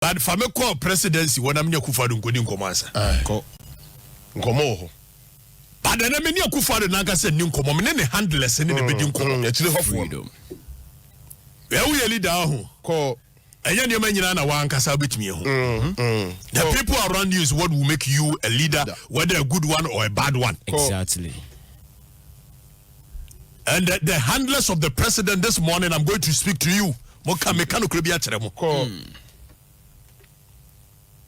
But if I'm a call presidency, when I'm near Kufadu Nkodi Nkomansa. Nkomo. But then I'm near Kufadu Naga said Nkomo, many handless and in the bidding Nkomo. Actually, freedom. Where we are leader call. And you mean you one kasa bit me. The people around you is what will make you a leader, whether a good one or a bad one. Exactly. And the handlers of the president this morning, I'm going to speak to you.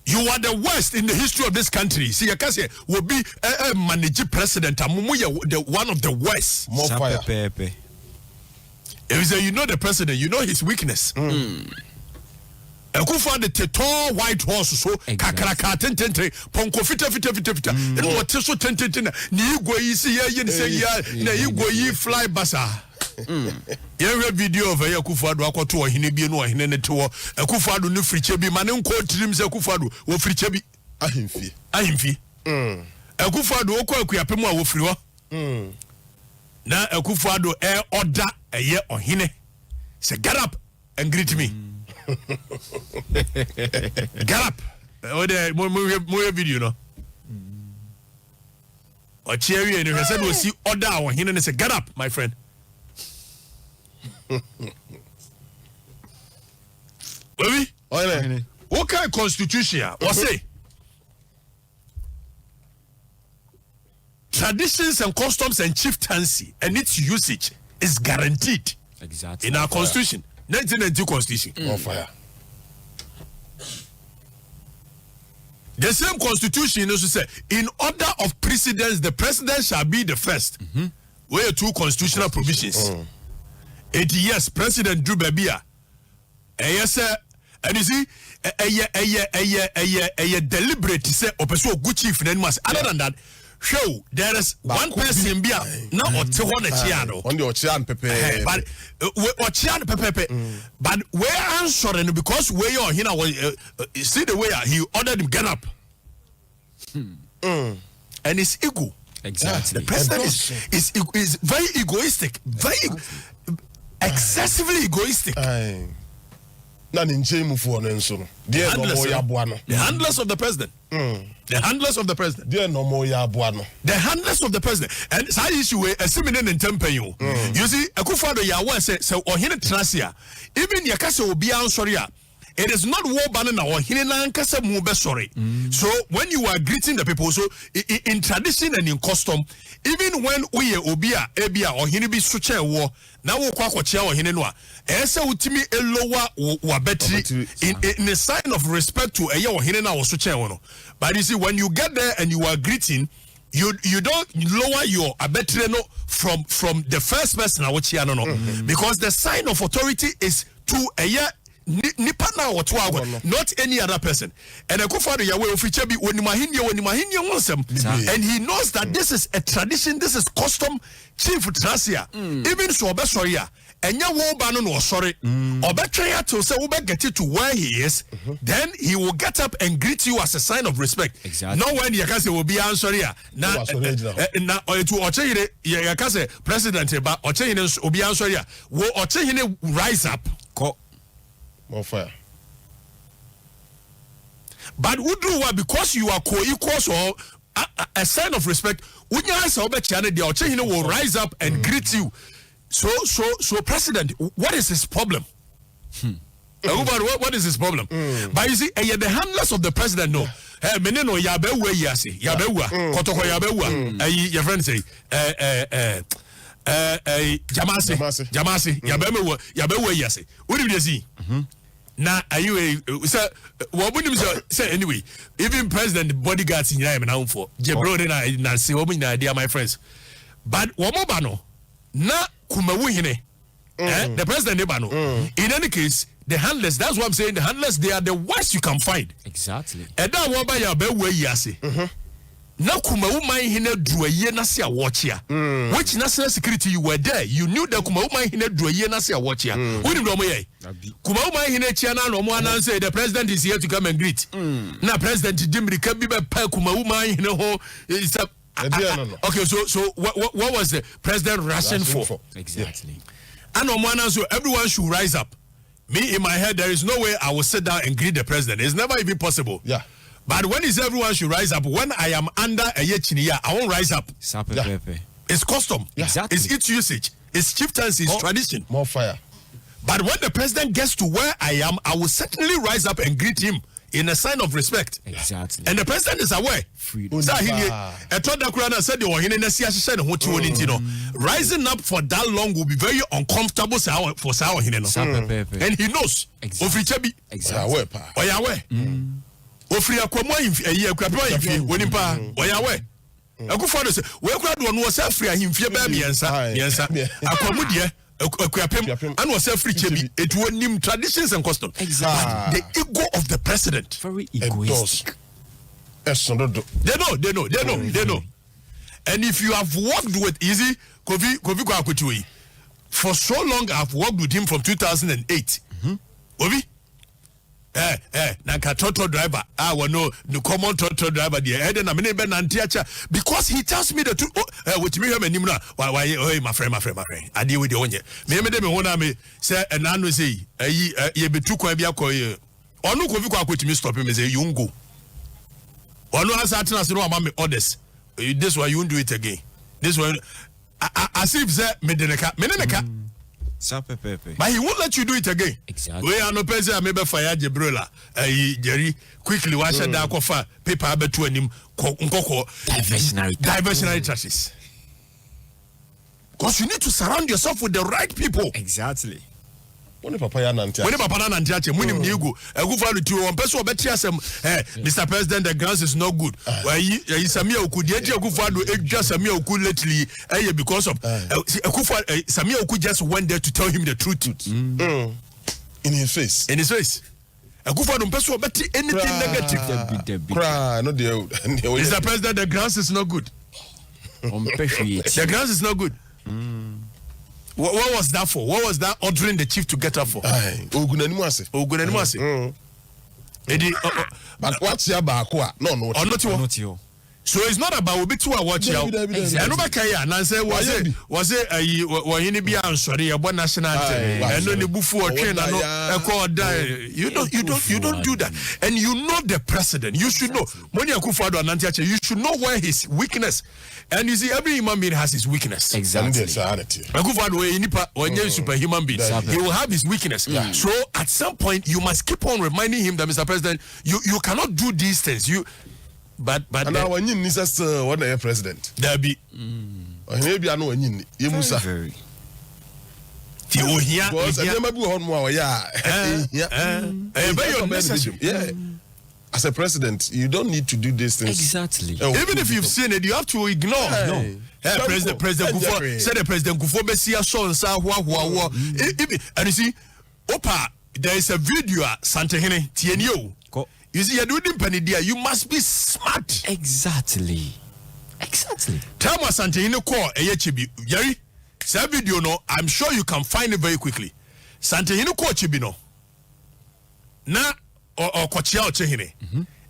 You are the worst in the history of this country. See, I can say will be a managing president. The one of the worst. More fire. If you say you know the president, you know his weakness. Akufa the tall white horse so kakraka tentente ponko fita it was so tentente ni go yi see ye say ya na you go yi fly basa you video of Akufa do akoto ohene bi no ohene ne te wo Akufa do no friche bi mane nko tirim se Akufa do wo friche bi ahimfi Akufa do okọ akuapem a wo firi ho na Akufa do order eye ohene say get up and greet me. Get up. Oh, there, more video, no. Or cherry, and you said we'll see order or him and say, get up, my friend. Baby, what kind of constitution? What say? Traditions and customs and chieftaincy and its usage is guaranteed in our constitution. 1992 constitution. On fire. The same constitution also say, in order of precedence, the president shall be the first. Where two constitutional provisions. 80 years, President Drew Babia. Yes, sir. And you see, a deliberate say, or good chief, other than that, show there is one person be now or two on the chiano on the ocean pepe but ocean pepe but where answering because where you're here see the way he ordered him get up and it's ego exactly the president is very egoistic very excessively egoistic. The handlers of the president. The handlers of the president. The handlers of the president. And that issue a similar in temper you. You see, Akufo-Addo Yawa said so or hine trasia. Even yakase obi answer. It is not war banning or hine na nkasa mu be sorry. So when you are greeting the people, so in tradition and in custom, even when we obia ebia or hine bi suche war, now we kwa chia or hine no a ese utimi elowa wa betri in a sign of respect to eye or hine na wo suche no. But you see, when you get there and you are greeting, you don't lower your abetre no from the first person no because the sign of authority is to eye nipa na woto ago not any other person. And Akufo-Addo Yawa ofiche bi wonimahinie wonsem and he knows that this is a tradition, this is custom chief trasia even so obesori a enya wo ba no sorry obetwe to say we get it to where he is then he will get up and greet you as a sign of respect. Not when you can say will be answering na to ochehire you can say president ba ochehire obi answering wo ochehire rise up more fire. But who do what because you are co-equals or a sign of respect? Will rise up and greet you. So president, what is his problem? What is his problem? But you see, the handlers of the president know. Hey, meneno yabewa yasi, yabewa, kotoko yabewa. Your friend say, Jamasi, yabewa yasi. What do you see? Now, are you what would you say anyway? Even president bodyguards in Yemen now for Jebro and I see woman idea, my friends. But Womobano, na kumawuhine, the president Nebano. In any case, the handless, that's what I'm saying. The handless, they are the worst you can find. Exactly. And that one by your bed where yasi. Na kumawuma hine druye nasi a watch here. Which national security you were there? You knew that kumawuma hine druye nasi a watch here. Who did you kumawuma hine chiana no mo announce the president is here to come and greet. Na president Dimri can be kumawuma hine ho is a okay, so what was the president rushing for? Exactly. And no one so everyone should rise up. Me, in my head, there is no way I will sit down and greet the president. It's never even possible. Yeah. But when is everyone should rise up? When I am under a yechiniya, I won't rise up. Yeah. It's custom. Exactly. It's its usage. It's chieftaincy. It's tradition. More fire. But when the president gets to where I am, I will certainly rise up and greet him in a sign of respect. Exactly. And the president is aware. Rising up for that long will be very uncomfortable for Sao. And he knows. Exactly. Ofri akwamo ayi akwapwa yifie wonipa oyawe akufo do se we kura do no se afri ahimfie ba miensa akwamo de akwapem and was free chebi it wonim traditions and customs. Exactly. The ego of the president, Very egoistic. they know. And if you have worked with Easy Kofi Kwakutuyi for so long, I've worked with him from 2008. Ovi nanka toto driver the common toto driver there na me be nantiacha because he tells me the truth. With me him anim na why my friend I deal with the onye me dem ho na me say enano say ye betu kwa bia koy onu Kofi Kwakutuyi stop me say you go onu asa tena se no am me orders this why you won't do it again this one as if say me deneka but he won't let you do it again. Exactly. We are no person maybe fire Jebrela. Jerry quickly wash that kofa paper betu anim diversionary churches. Because you need to surround yourself with the right people. Exactly. When papa ya nantia. When papa na nantia munim ni ego. Egu to one person obeti asem Mr. President the grounds is not good. Why Samia Oku the egu fado just Samia Oku lately because of Samia Oku just went there to tell him the truth. In his face. Egu fado person obeti anything negative. Cry no the Mr. President the grounds is not good. The grounds is not good. What was that for? What was that ordering the chief to get up for? Ogunanimuase. But what's your back? No. So it's not about we be too watch out. And no back here. Nancy was it he be answering about national anthem. And no the bufu or train and no you don't do that. And you know the president. You should know. Moni Akufo-Addo and Nantiache, you should know where his weakness. And you see, every human being has his weakness. Exactly. Akufo-Addo superhuman being. He will have his weakness. So at some point you must keep on reminding him that Mr. President, you cannot do these things. But now when you need us one president. There be maybe I know when you Musa. Very. Yeah. As a president, you don't need to do these things. Exactly. Even if you've seen it, you have to ignore. No. President Kufo said the President Kufo Bessia son sa and you see, Opa, there is a video Santehene Tienio. You see, you're doing Panidia, you must be smart. Exactly. Tell me Santehene call Chibi. Jerry, say video no, I'm sure you can find it very quickly. Santehene call Chibi no. Na or Kochia Ochehine.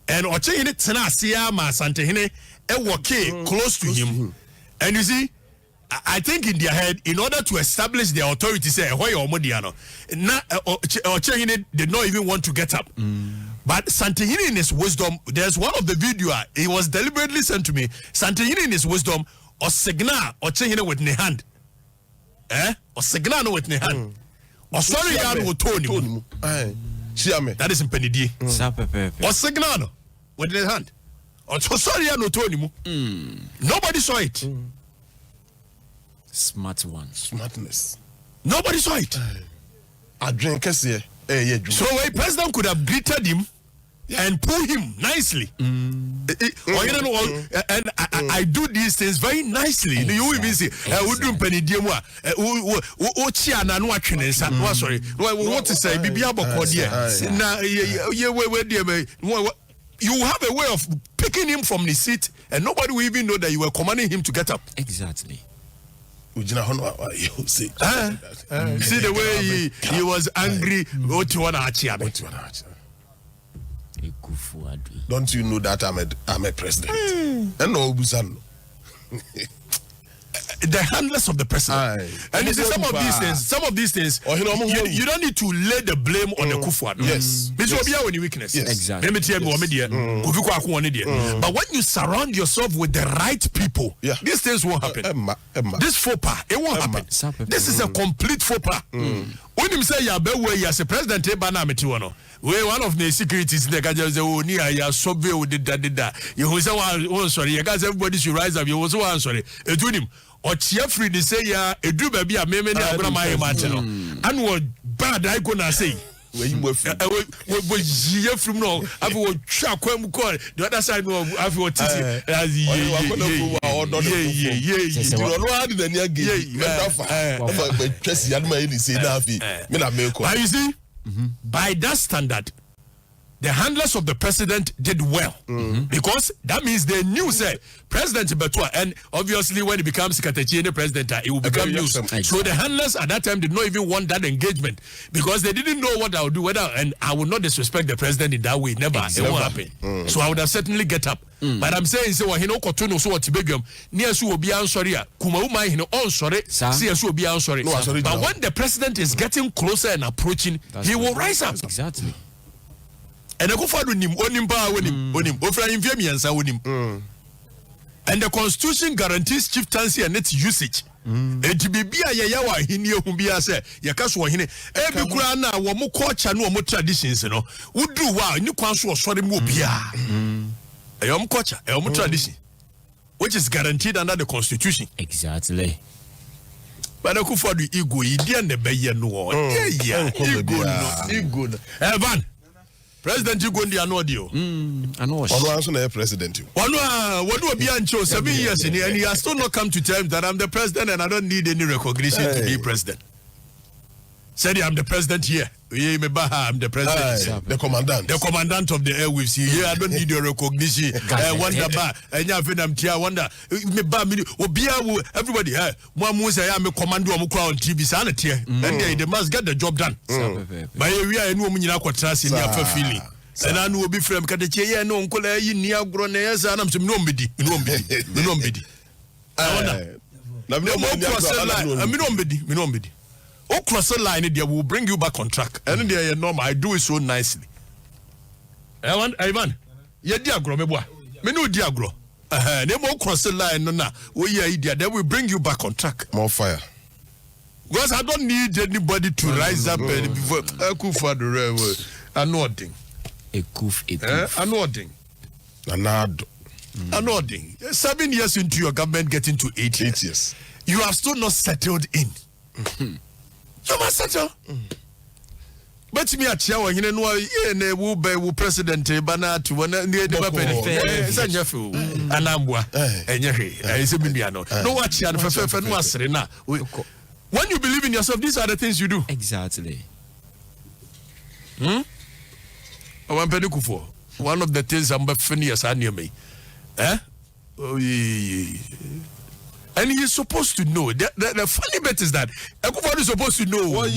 And Ochehine Tenasia ma Santehene walk close to him. And you see, I think in their head, in order to establish their authority, say, why or Modiano, Ochehine did not even want to get up. But Santehene in his wisdom, there's one of the video, it was deliberately sent to me. Santehene in his wisdom, or signal Ochehine with ne hand. Or signal with ne hand. Or sorry, I will tone you. That is in Penidi. Or signal with the hand. Or sorry, I will tone you. Nobody saw it. Smart one. Smartness. Nobody saw it. I drink here. So a president could have greeted him and pull him nicely. And I do these things very nicely. Exactly. You will even say, sorry, what to say? You have a way of picking him from the seat, and nobody will even know that you were commanding him to get up. Exactly. See the way he was angry. Don't you know that I'm a president? And no Busan. the handlers of the president. And you see some of these things, you don't need to lay the blame on the Kufuor. Yes. This will be our weakness. Yes. Exactly. But when you surround yourself with the right people, these things won't happen. This faux pas, it won't happen. This is a complete faux pas. When you say you as a president, one of the securities in the country, you sorry, everybody should rise up. You was one sorry. Or free to say do baby a meme and what bad I gonna say. We from no, I will track the other side of what you see, by that standard, the handlers of the president did well because that means they knew say President Betua, and obviously when he becomes Okatakyie the president, it will become news. So the handlers at that time did not even want that engagement because they didn't know what I would do, and I would not disrespect the president in that way. Never, it won't happen. So I would have certainly get up. But I'm saying so he no kotono so what begum near so be answering Kumauma he no on sorry see so be answering. But when the president is getting closer and approaching, he will rise up. Exactly. And I go for him and the constitution guarantees chieftaincy and its usage. And to be yawa hini humbia say yakaswa hini every kura na wo mo culture no mo traditions no would do wow ni kwanso sorry mo bia e culture e tradition which is guaranteed under the constitution. Exactly. But I go for the ego idi and the beye no ego Evan President Ugondi Anodio. I know. One president. One will be until 7 years in here, and he has still not come to terms that I'm the president and I don't need any recognition to be president. Said I'm the president here. I'm the president. The commandant. The commandant of the airwaves here. I don't need your recognition. Wonder ba. Wonder. Everybody. I'm a commander on TV. And they must get the job done. But we are no trust in your feeling. And I know be from Okatakyie no uncle ni agroneza and I'm some nobody. Nobody. Cross the line, they will bring you back on track. And they are normal. I do it so nicely. Ivan, you diagro, me boy. Me no diagro. They won't cross the line, no. We are idiot. They will bring you back on track. More fire. Because I don't need anybody to rise up and before for the railway. Anodding. Anodding. Anodding. 7 years into your government, getting to 8 years. 8 years. You have still not settled in. You must settle. But me at you know, you will be president Banatu when near the weapon. And I'm and it's a million. No, what you had when you believe in yourself, these are the things you do. Exactly. One of the things I'm funny as I near me. Oh, yeah. And he's supposed to know. The funny bit is that everybody is supposed to know. When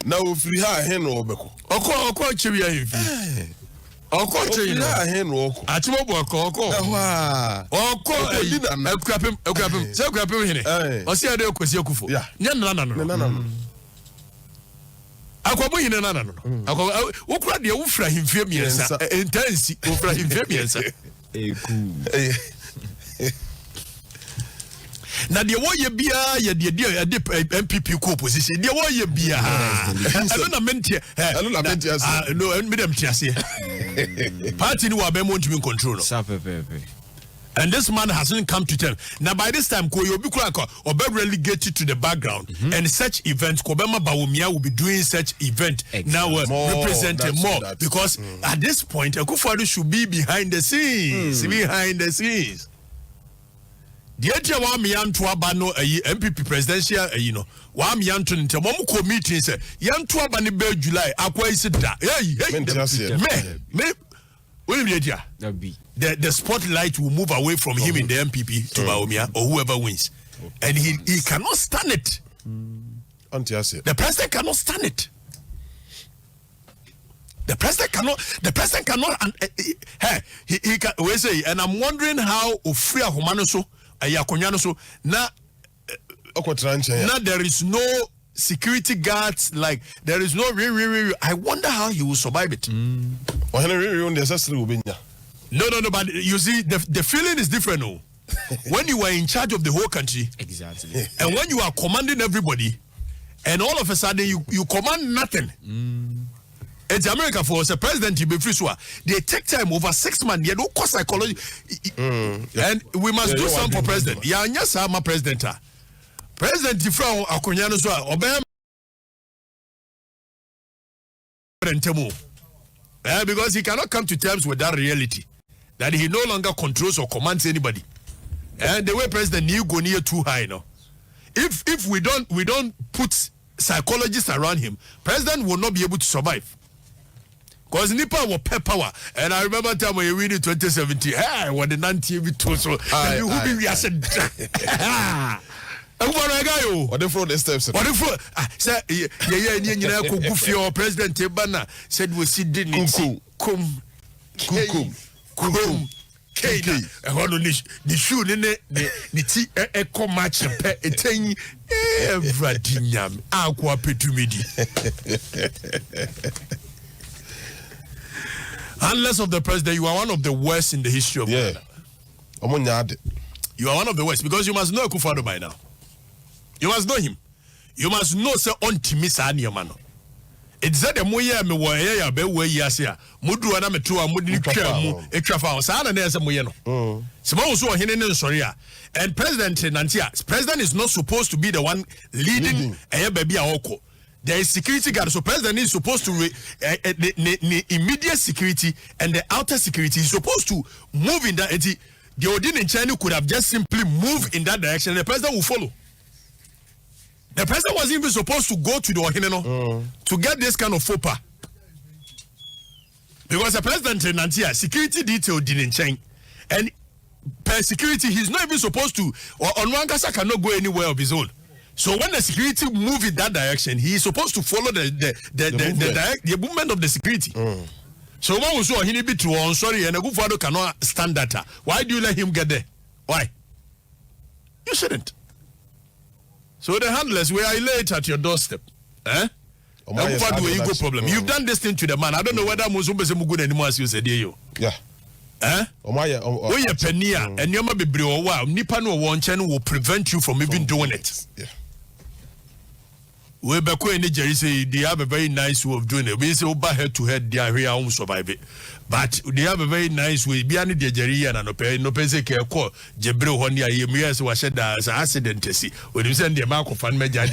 now free her hen obeko. Oko chibia hivi. Oko chibia hen oko. Atimobo oko. Oko ekrapem. Se ekrapem hene. Osi ade okosi akufo. Nya nana no. Akwabo hene nana no. Akwa okura de wufra himfie miensa. Intense wufra himfie miensa. Now the way you be NPP co-position. The way you be I don't meant no, madam Tiasi. Party no abemont to control. And this man hasn't come to terms. Now by this time, Koyo Bikurako or be relegated to the background, and such events, Kobema Bawumia will be doing such event now representing more because at this point, Akufo-Addo should be behind the scenes. Behind the scenes. The idea wa me yanto aba no MPP presidential wa me yanto nte mo ko meeting say yanto aba ne be July akwa isi da the spotlight will move away from him in the MPP to Bawumia or whoever wins, and he cannot stand it. The president cannot stand it. The president cannot and he can we say, and I'm wondering how Ofria Homanoso Yakonyan so now there is no security guards, like there is no I wonder how he will survive it. No, but you see the feeling is different no. When you are in charge of the whole country, exactly, and when you are commanding everybody, and all of a sudden you command nothing. It's America for a president to be free. They take time over 6 months. They don't cost psychology, and we must do something for president. Yeah, yes, I'm a president. President Ifra Akonyano so obey because he cannot come to terms with that reality that he no longer controls or commands anybody. And the way President New go near too high now. If we don't put psychologists around him, President will not be able to survive. Because Nipa will pay power. And I remember time when you win in 2017, hey, when the non-TV told so, and you will be said, what the fraud steps? What the fraud? Say, yeah, President Tebana said we see dignity. Kum. The shoe the tea echo match and everything aqua petumidi. Unless of the president, you are one of the worst in the history of Ghana. You are one of the worst because you must know Akufo-Addo by now. You must know him. You must know say on Timisa Niamano. It's that the moya me wa ya be we yasia. Mudu ana metu a mudi twa mu etwa fa sa na na ese moye no. Sema wo so ohene ne nsori and president Nantia, president is not supposed to be the one leading baby a oko. There is security guard, so president is supposed to the immediate security and the outer security is supposed to move in that. The Odin in China could have just simply moved in that direction and the president will follow. The president wasn't even supposed to go to the Ohineno to get this kind of faux pas. Because the president in Nantia, security detail didn't change. And per security, he's not even supposed to, or Onwankasa cannot go anywhere of his own. So when the security move in that direction, he is supposed to follow the movement of the security. So when we saw him be true, I'm sorry, and a good father cannot stand that. Why do you let him get there? Why? You shouldn't. So the handlers, we are late at your doorstep. Eh? Problem. You've done this thing to the man. I don't know whether Muzumbe se mugu anymore as you said you. Yeah. Eh? We are penia and yama be brio wow. Nipa no one channel will prevent you from even doing it. Yeah. We back in Nigeria say they have a very nice way of doing it. We say over head to head they are here on survive it. But they have a very nice way. Be any Nigeria and no pay say call Jebril Honia years was said as accident to see. When you send the mark of fan major